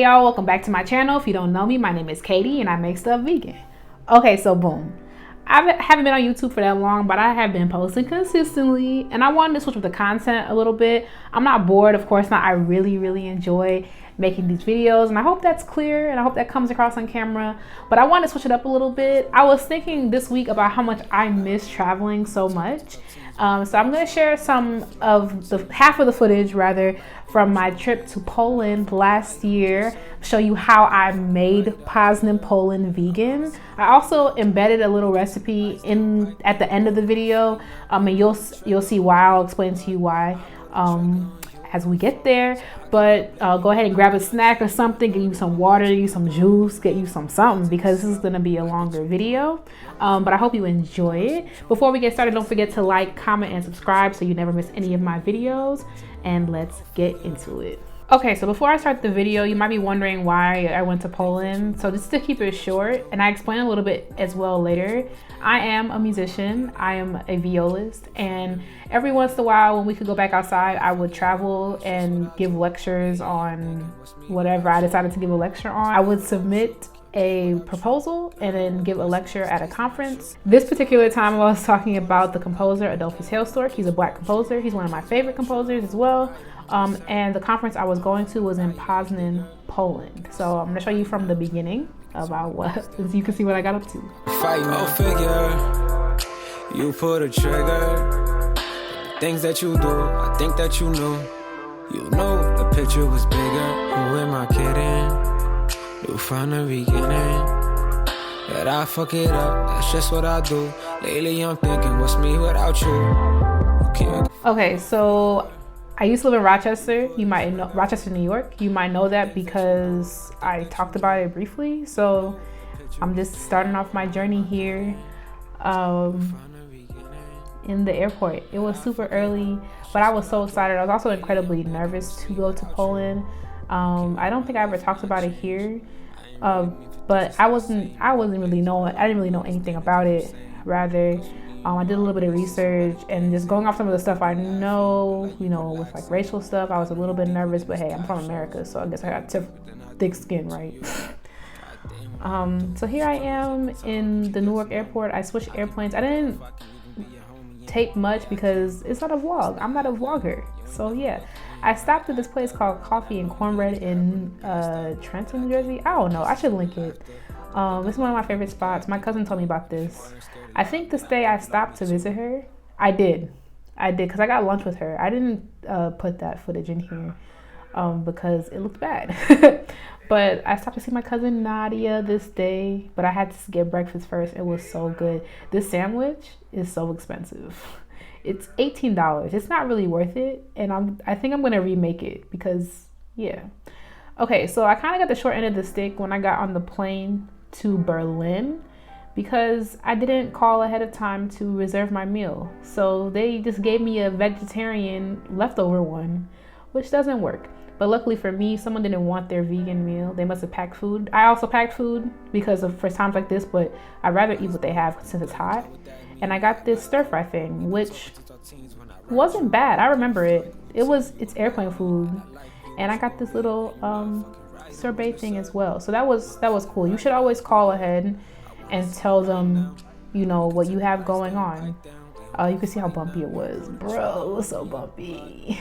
Hey y'all, welcome back to my channel. If you don't know me, my name is Katie and I make stuff vegan. Okay, so boom. I haven't been on YouTube for that long, but I have been posting consistently and I wanted to switch up the content a little bit. I'm not bored, of course not. I really enjoy making these videos and I hope that's clear and I hope that comes across on camera, but I want to switch it up a little bit. I was thinking this week about how much I miss traveling so much. So I'm going to share some of half of the footage rather from my trip to Poland last year, show you how I made Poznan, Poland vegan. I also embedded a little recipe at the end of the video, and you'll see why. I'll explain to you why as we get there. But go ahead and grab a snack or something, get you some water, get you some juice, get you something, because this is going to be a longer video. But I hope you enjoy it. Before we get started, don't forget to like, comment, and subscribe so you never miss any of my videos. And let's get into it. Okay, so before I start the video, you might be wondering why I went to Poland. So just to keep it short, and I explain a little bit as well later, I am a musician, I am a violist, and every once in a while when we could go back outside, I would travel and give lectures on whatever I decided to give a lecture on. I would submit a proposal and then give a lecture at a conference. This particular time I was talking about the composer Adolphus Hailstork. He's a Black composer. He's one of my favorite composers as well. And the conference I was going to was in Poznan, Poland. So I'm gonna show you from the beginning about what, so you can see what I got up to. Fight no figure, you pull the trigger. Things that you do, I think that you knew. You know the picture was bigger. Who am I kidding? You from the beginning that I fuck it up. That's just what I do. Lately I'm thinking, what's me without you? Okay, so I used to live in Rochester. You might know Rochester, New York. You might know that because I talked about it briefly. So I'm just starting off my journey here in the airport. It was super early, but I was so excited. I was also incredibly nervous to go to Poland. I don't think I ever talked about it here, but I didn't really know anything about it. Rather, I did a little bit of research and just going off some of the stuff I know, with like racial stuff, I was a little bit nervous, but hey, I'm from America, so I guess I got thick skin, right? So here I am in the Newark airport. I switched airplanes. I didn't tape much because it's not a vlog. I'm not a vlogger. So yeah, I stopped at this place called Coffee and Cornbread in Trenton, New Jersey. I don't know. I should link it. It's one of my favorite spots. My cousin told me about this. I think this day I stopped to visit her. I did because I got lunch with her. I didn't put that footage in here because it looked bad. But I stopped to see my cousin Nadia this day, but I had to get breakfast first. It was so good. This sandwich is so expensive. It's $18. It's not really worth it, and I think I'm gonna remake it because yeah. Okay, so I kind of got the short end of the stick when I got on the plane to Berlin because I didn't call ahead of time to reserve my meal. So they just gave me a vegetarian leftover one, which doesn't work. But luckily for me, someone didn't want their vegan meal. They must have packed food. I also packed food because of for times like this, but I'd rather eat what they have since it's hot. And I got this stir fry thing, which wasn't bad. I remember it. It's airplane food. And I got this little sorbet thing as well. So that was cool. You should always call ahead and tell them, what you have going on. You can see how bumpy it was. Bro, it was so bumpy.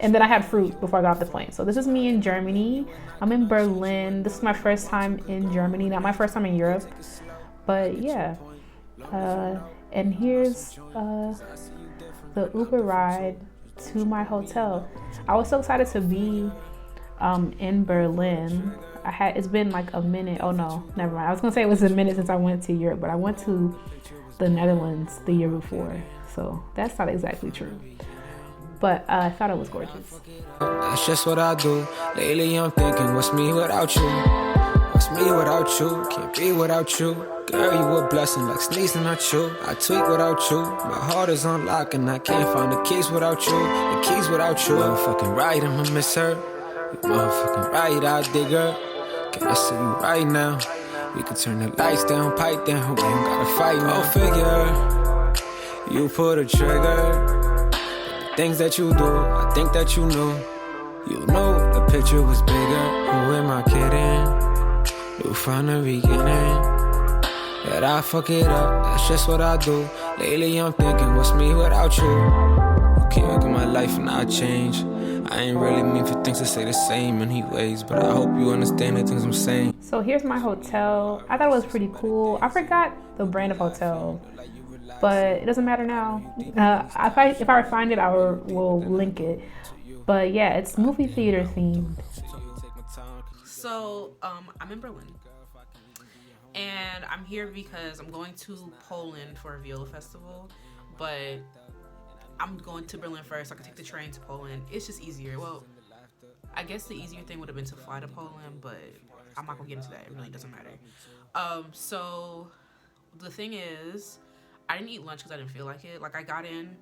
And then I had fruit before I got off the plane. So this is me in Germany. I'm in Berlin. This is my first time in Germany, not my first time in Europe. But yeah. And here's the Uber ride to my hotel. I was so excited to be in Berlin. It's been like a minute. Oh no, never mind. I was gonna say it was a minute since I went to Europe, but I went to the Netherlands the year before. So that's not exactly true. But I thought it was gorgeous. That's just what I do. Lately I'm thinking, what's me without you? What's me without you? Can't be without you. Girl, you a blessing like sneezing at you. I tweak without you. My heart is on lock and I can't find the keys without you. The keys without you. Motherfucking right, I'ma miss her. You motherfucking right, I dig her. Can I see you right now? We can turn the lights down, pipe down. We don't gotta fight, no figure. You pull the trigger. Things that you do, I think that you knew. You know the picture was bigger. Who am I kidding? You'll find the beginning. That I fuck it up, that's just what I do. Lately I'm thinking, what's me without you? You can't look at my life and I change. I ain't really mean for things to stay the same anyways, but I hope you understand the things I'm saying. So here's my hotel. I thought it was pretty cool. I forgot the brand of hotel, but it doesn't matter now. If I find it, I will link it. But yeah, it's movie theater themed. So I'm in Berlin, and I'm here because I'm going to Poland for a viola festival, but I'm going to Berlin first so I can take the train to Poland. It's just easier. Well, I guess the easier thing would have been to fly to Poland, but I'm not gonna get into that. It really doesn't matter. So the thing is, I didn't eat lunch because I didn't feel like it. Like, I got in,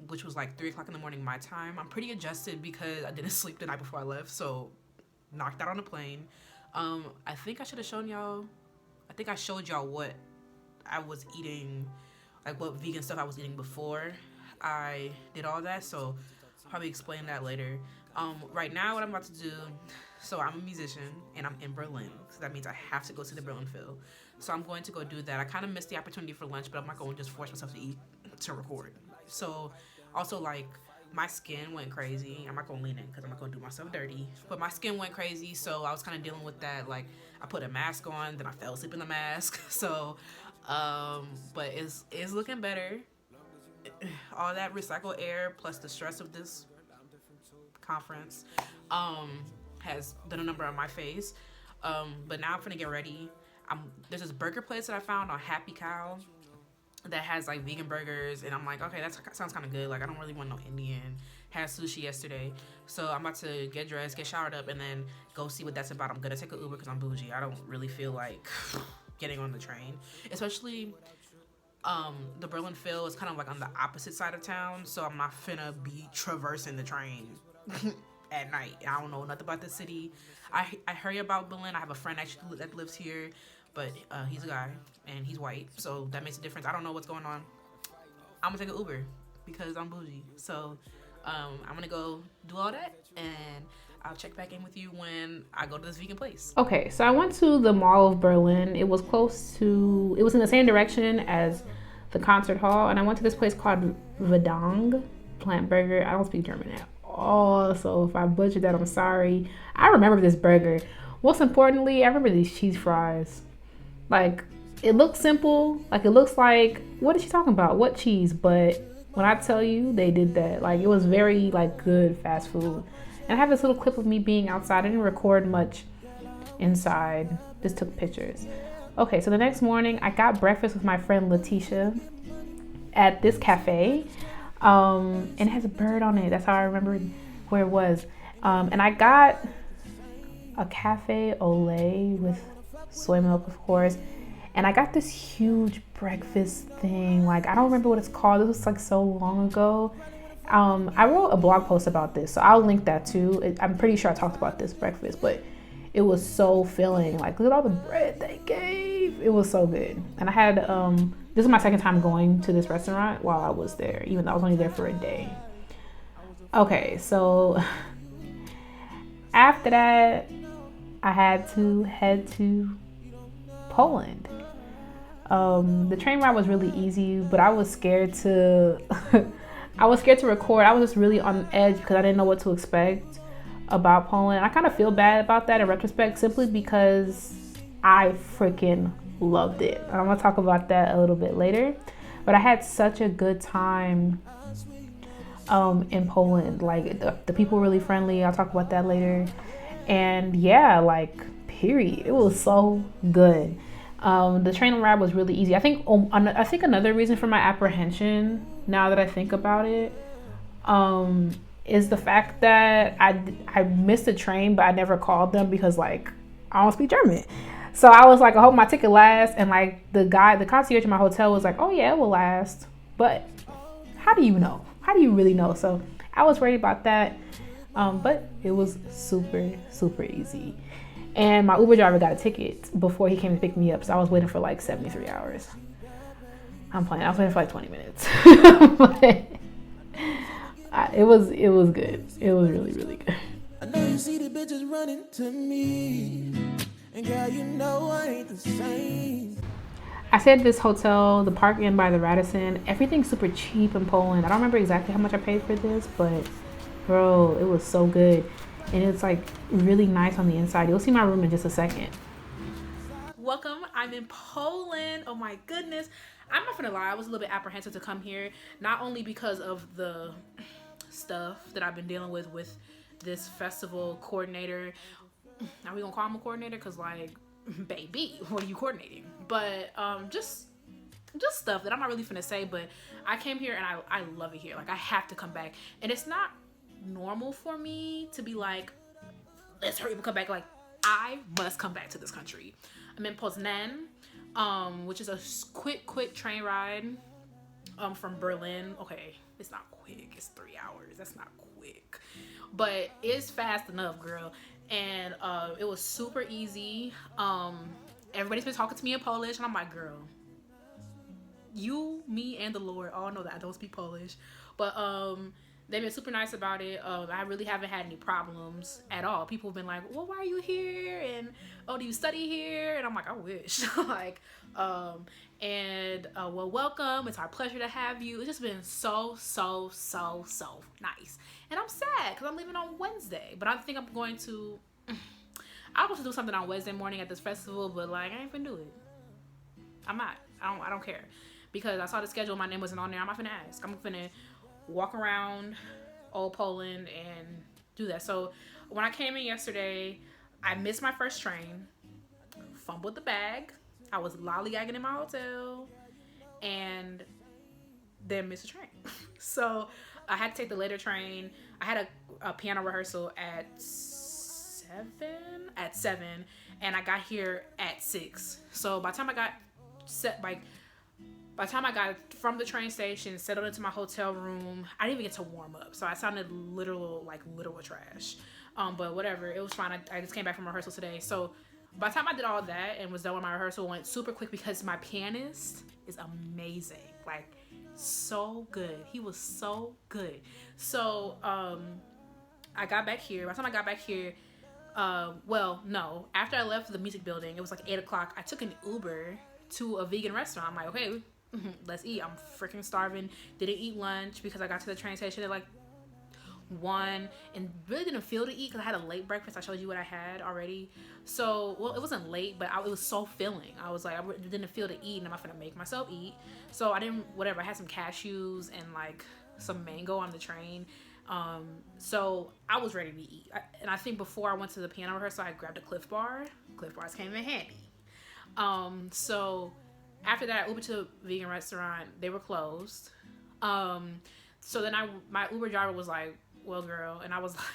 which was like 3 o'clock in the morning my time. I'm pretty adjusted because I didn't sleep the night before I left, so knocked out on the plane. I think I should have shown y'all. I think I showed y'all what I was eating, like what vegan stuff I was eating before I did all that. So I'll probably explain that later. Right now, what I'm about to do. So I'm a musician and I'm in Berlin, so that means I have to go to the Berlin Phil. So I'm going to go do that. I kind of missed the opportunity for lunch, but I'm not going to just force myself to eat to record. So also, like, my skin went crazy. I'm not going to lean in because I'm not going to do myself dirty. But my skin went crazy, so I was kind of dealing with that. Like, I put a mask on, then I fell asleep in the mask. So, but it's looking better. All that recycled air plus the stress of this conference has done a number on my face. But now I'm finna get ready. There's this burger place that I found on Happy Cow that has like vegan burgers, and I'm like, okay, that sounds kind of good. Like, I don't really want no Indian. Had sushi yesterday, so I'm about to get dressed, get showered up, and then go see what that's about. I'm gonna take an Uber because I'm bougie. I don't really feel like getting on the train, especially the Berlin Phil is kind of like on the opposite side of town, so I'm not finna be traversing the train at night. I don't know nothing about the city. I heard about Berlin. I have a friend actually that lives here, but he's a guy and he's white, so that makes a difference. I don't know what's going on. I'm gonna take an Uber because I'm bougie. So I'm gonna go do all that, and I'll check back in with you when I go to this vegan place. Okay, so I went to the Mall of Berlin. It was it was in the same direction as the concert hall, and I went to this place called Vedang Plant Burger. I don't speak German at all, so if I butchered that, I'm sorry. I remember this burger. Most importantly, I remember these cheese fries. Like, it looks simple. Like, it looks like, what is she talking about? What cheese? But when I tell you, they did that. Like, it was very, like, good fast food. And I have this little clip of me being outside. I didn't record much inside. Just took pictures. Okay, so the next morning, I got breakfast with my friend Letitia at this cafe. And it has a bird on it. That's how I remember where it was. And I got a cafe au lait with soy milk, of course. And I got this huge breakfast thing. Like, I don't remember what it's called. This was like so long ago. I wrote a blog post about this, so I'll link that too. I'm pretty sure I talked about this breakfast, but it was so filling. Like, look at all the bread they gave. It was so good. And I had, this is my second time going to this restaurant while I was there, even though I was only there for a day. Okay, so after that, I had to head to Poland. The train ride was really easy, but I was scared to record. I was just really on edge because I didn't know what to expect about Poland. I kind of feel bad about that in retrospect, simply because I freaking loved it. I'm gonna talk about that a little bit later, but I had such a good time in Poland. Like, the people were really friendly. I'll talk about that later. And yeah, like, period, it was so good. The train ride was really easy. I think another reason for my apprehension, now that I think about it, is the fact that I missed the train, but I never called them because, like, I don't speak German. So I was like, I hope my ticket lasts. And like, the concierge in my hotel was like, oh yeah, it will last. But how do you know? How do you really know? So I was worried about that. But it was super, super easy. And my Uber driver got a ticket before he came to pick me up. So I was waiting for like 73 hours. I'm playing. I was waiting for like 20 minutes. It was good. It was really, really good. I know you see the bitches running to me, and girl, you know I ain't the same. I stayed at this hotel, the Park Inn by the Radisson. Everything's super cheap in Poland. I don't remember exactly how much I paid for this, but bro, it was so good. And it's like really nice on the inside. You'll see my room in just a second. Welcome. I'm in Poland. Oh my goodness. I'm not gonna lie, I was a little bit apprehensive to come here, not only because of the stuff that I've been dealing with this festival coordinator. Are we gonna call him a coordinator? Cause like, baby, what are you coordinating? But just stuff that I'm not really finna say. But I came here and I love it here. Like I have to come back, and it's not normal for me to be like, let's hurry up and come back. Like I must come back to this country. I'm in Poznan, which is a quick train ride from Berlin. Okay, it's not quick. It's 3 hours. That's not quick, but it's fast enough, girl. And it was super easy. Everybody's been talking to me in Polish, and I'm like, girl, you, me, and the Lord all know that I don't speak Polish, but they've been super nice about it. I really haven't had any problems at all. People have been like, well, why are you here? And, oh, do you study here? And I'm like, I wish. Like, well, welcome. It's our pleasure to have you. It's just been so nice. And I'm sad because I'm leaving on Wednesday. But I think I'm going to... I was supposed to do something on Wednesday morning at this festival, but, like, I ain't finna do it. I'm not. I don't care. Because I saw the schedule. My name wasn't on there. I'm not finna ask. I'm finna walk around old Poland and do that. So when I came in yesterday, I missed my first train, fumbled the bag. I was lollygagging in my hotel and then missed a train. So I had to take the later train. I had a piano rehearsal at 7, and I got here at 6. So by the time I got from the train station, settled into my hotel room, I didn't even get to warm up. So I sounded literal trash. But whatever, it was fine. I just came back from rehearsal today. So by the time I did all that and was done with my rehearsal, went super quick because my pianist is amazing. Like, so good. He was so good. So I got back here. By the time I got back here, after I left the music building, it was like 8 o'clock. I took an Uber to a vegan restaurant. I'm like, okay, let's eat. I'm freaking starving. Didn't eat lunch because I got to the train station at like 1 and really didn't feel to eat because I had a late breakfast. I showed you what I had already. So, well, it wasn't late, but it was so filling. I was like, I didn't feel to eat, and I'm not gonna make myself eat. So I had some cashews and like some mango on the train. So I was ready to eat. And I think before I went to the piano rehearsal, I grabbed a Cliff Bar. Cliff Bars came in handy. So after that, I Ubered to a vegan restaurant. They were closed. So then my Uber driver was like, well, girl. And I was like,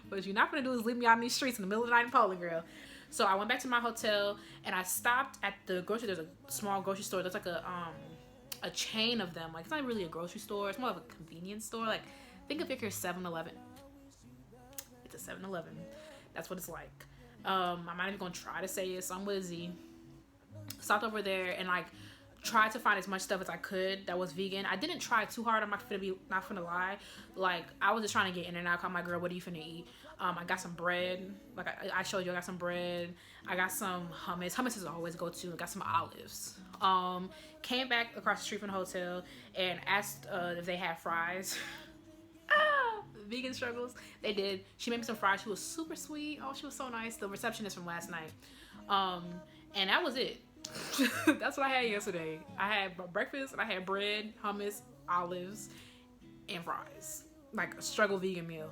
what you're not going to do is leave me out in these streets in the middle of the night in Poland, girl. So I went back to my hotel and I stopped at the grocery. There's a small grocery store. There's like a chain of them. Like, it's not really a grocery store. It's more of a convenience store. Like, think of your 7-Eleven. It's a 7-Eleven. That's what it's like. I'm not even going to try to say it. So I'm with Z. Stopped over there and like tried to find as much stuff as I could that was vegan. I didn't try too hard. I'm not gonna lie. Like, I was just trying to get in and out. I called my girl, what are you finna eat? I got some bread. Like I showed you, I got some bread. I got some hummus. Hummus is always go to. I got some olives. Came back across the street from the hotel and asked if they had fries. Vegan struggles. They did. She made me some fries. She was super sweet. Oh, she was so nice. The receptionist from last night. And that was it. That's what I had yesterday. I had breakfast and I had bread, hummus, olives, and fries. Like a struggle vegan meal.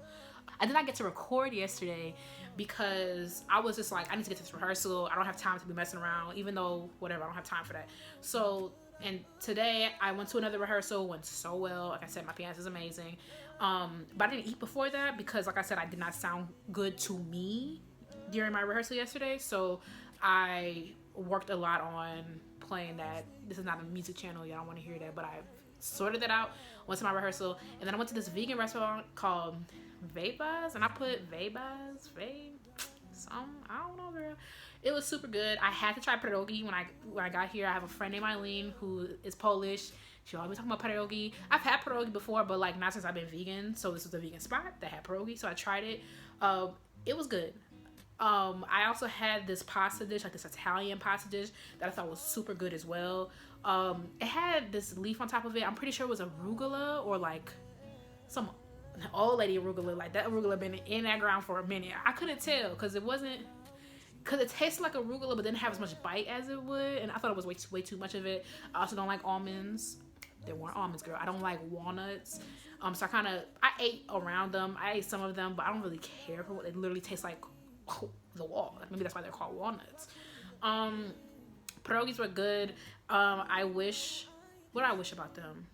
I did not get to record yesterday because I was just like, I need to get to this rehearsal. I don't have time to be messing around, even though, whatever, I don't have time for that. So, and today I went to another rehearsal, went so well. Like I said, my pianist is amazing. But I didn't eat before that because, like I said, I did not sound good to me during my rehearsal yesterday. So I worked a lot on playing that. This is not a music channel. Y'all don't want to hear that, but I sorted that out, went to my rehearsal, and then I went to this vegan restaurant called Vabas, and I put Vabas, I don't know, girl. It was super good. I had to try pierogi when I got here. I have a friend named Eileen who is Polish. She always talking about pierogi. I've had pierogi before, but like not since I've been vegan. So this was a vegan spot that had pierogi, so I tried it. It was good. I also had this pasta dish, like this Italian pasta dish that I thought was super good as well. It had this leaf on top of it. I'm pretty sure it was arugula or like some old lady arugula. Like that arugula been in that ground for a minute. I couldn't tell because it tasted like arugula, but didn't have as much bite as it would, and I thought it was way too much of it. I also don't like almonds. There weren't almonds, girl. I don't like walnuts. So I ate around them. I ate some of them, but I don't really care for what they literally taste like. The wall. Maybe that's why they're called walnuts. Pierogies were good. What I wish about them?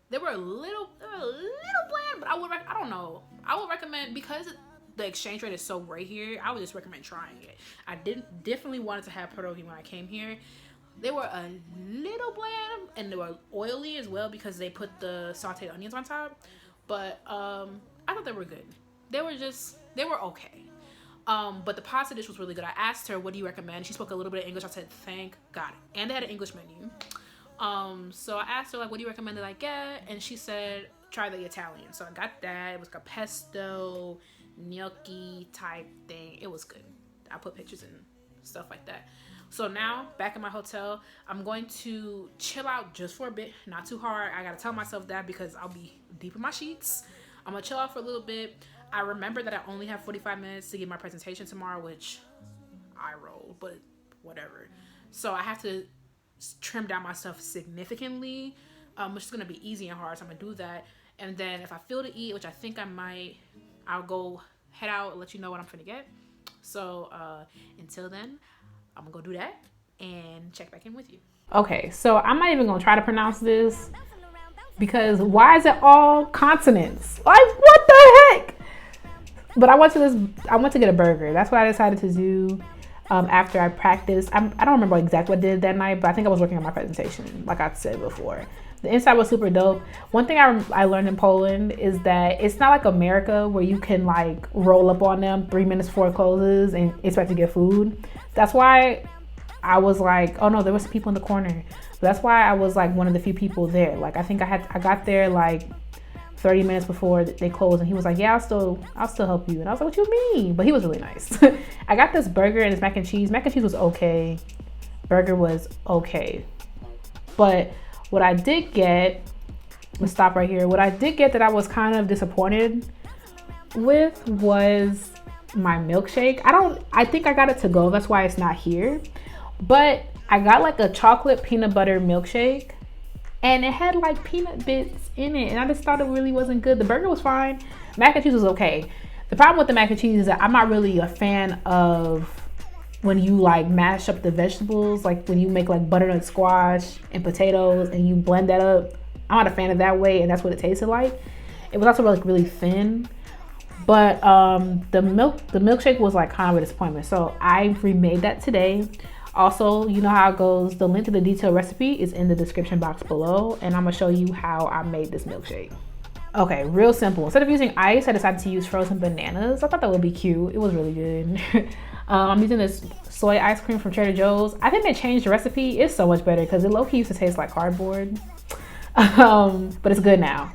They were a little bland, but I don't know. I would recommend, because the exchange rate is so great here, I would just recommend trying it. I definitely wanted to have pierogi when I came here. They were a little bland and they were oily as well because they put the sauteed onions on top. But I thought they were good. They were okay. But the pasta dish was really good. I asked her, what do you recommend? She spoke a little bit of English. I said, thank God. And they had an English menu. So I asked her, like, what do you recommend that I get? And she said, try the Italian. So I got that. It was like a pesto, gnocchi type thing. It was good. I put pictures and stuff like that. So now, back in my hotel, I'm going to chill out just for a bit. Not too hard. I gotta tell myself that because I'll be deep in my sheets. I'm gonna chill out for a little bit. I remember that I only have 45 minutes to give my presentation tomorrow, which I roll, but whatever. So I have to trim down my stuff significantly, which is going to be easy and hard. So I'm going to do that. And then if I feel to eat, which I think I might, I'll go head out and let you know what I'm finna get. So until then, I'm going to go do that and check back in with you. Okay, so I'm not even going to try to pronounce this because why is it all consonants? Like, what the heck? But I went to get a burger. That's what I decided to do after I practiced. I don't remember exactly what I did that night, but I think I was working on my presentation, like I said before. The inside was super dope. One thing I learned in Poland is that it's not like America where you can like roll up on them 3 minutes before it closes and expect to get food. That's why I was like, oh no, there was people in the corner. That's why I was like one of the few people there. Like I think I got there like 30 minutes before they closed, and he was like, yeah, I'll still help you. And I was like, what you mean? But he was really nice. I got this burger and this mac and cheese. Mac and cheese was okay. Burger was okay. But what I did get, let's stop right here. What I did get that I was kind of disappointed with was my milkshake. I think I got it to go. That's why it's not here. But I got like a chocolate peanut butter milkshake. And it had like peanut bits in it. And I just thought it really wasn't good. The burger was fine. Mac and cheese was okay. The problem with the mac and cheese is that I'm not really a fan of when you like mash up the vegetables. Like when you make like butternut squash and potatoes and you blend that up. I'm not a fan of that way. And that's what it tasted like. It was also like really thin. But the milkshake was like kind of a disappointment. So I remade that today. Also, you know how it goes. The link to the detailed recipe is in the description box below, and I'm gonna show you how I made this milkshake. Okay, real simple. Instead of using ice, I decided to use frozen bananas. I thought that would be cute. It was really good. I'm using this soy ice cream from Trader Joe's. I think they changed the recipe. It's so much better because it low-key used to taste like cardboard. But it's good now.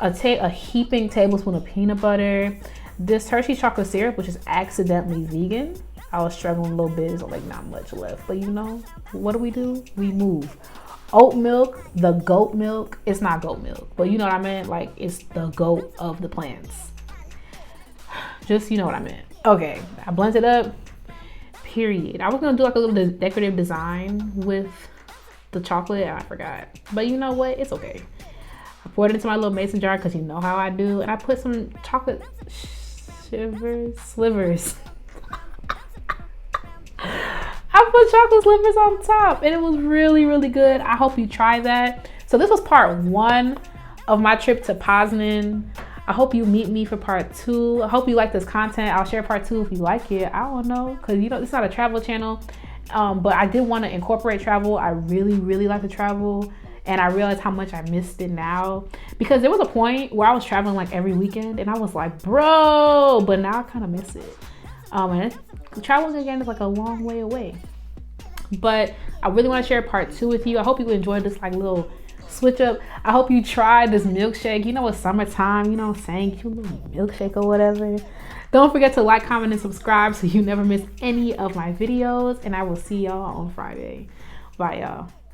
A heaping tablespoon of peanut butter. This Hershey's chocolate syrup, which is accidentally vegan. I was struggling a little bit, so like not much left. But you know, what do? We move. Oat milk, the goat milk. It's not goat milk, but you know what I meant? Like it's the goat of the plants. Just, you know what I meant. Okay, I blended it up, period. I was gonna do like a little decorative design with the chocolate and I forgot. But you know what? It's okay. I poured it into my little mason jar because you know how I do. And I put some chocolate slivers. I put chocolate slivers on top and it was really, really good. I hope you try that. So this was part 1 of my trip to Poznan. I hope you meet me for part 2. I hope you like this content. I'll share part 2 if you like it. I don't know, because you know, it's not a travel channel. But I did want to incorporate travel. I really, really like to travel. And I realized how much I missed it now. Because there was a point where I was traveling like every weekend and I was like, bro, but now I kind of miss it. And traveling again is like a long way away. But I really want to share part 2 with you. I hope you enjoyed this like little Switch up. I hope you try this milkshake. You know, it's summertime. You know what I'm saying? You little milkshake or whatever. Don't forget to like, comment, and subscribe so you never miss any of my videos. And I will see y'all on Friday. Bye, y'all.